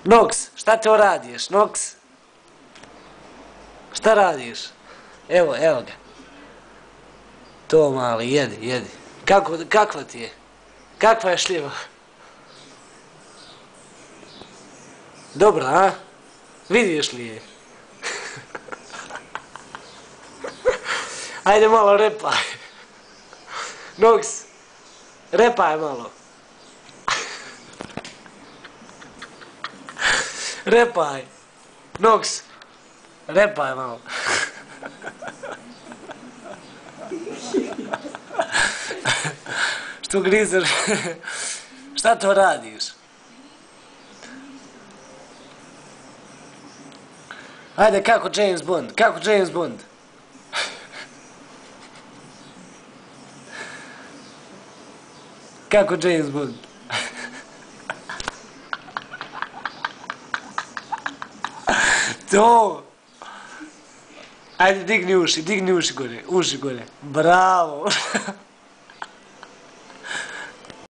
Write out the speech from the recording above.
Noks, šta to radiš, Noks? Šta radiš? Evo ga. To mali, jedi. Kakva ti je? Kakva je šljiva? Dobra, a? Vidiš li je? Ajde malo repaj. Noks, repaj malo. Repaj. Noks, repaj malo. Što grizeš? Šta to radiš? Ajde, kako James Bond? Kako James Bond? Kako James Bond? To! Ajde, digni uši gore, uši gore. Bravo!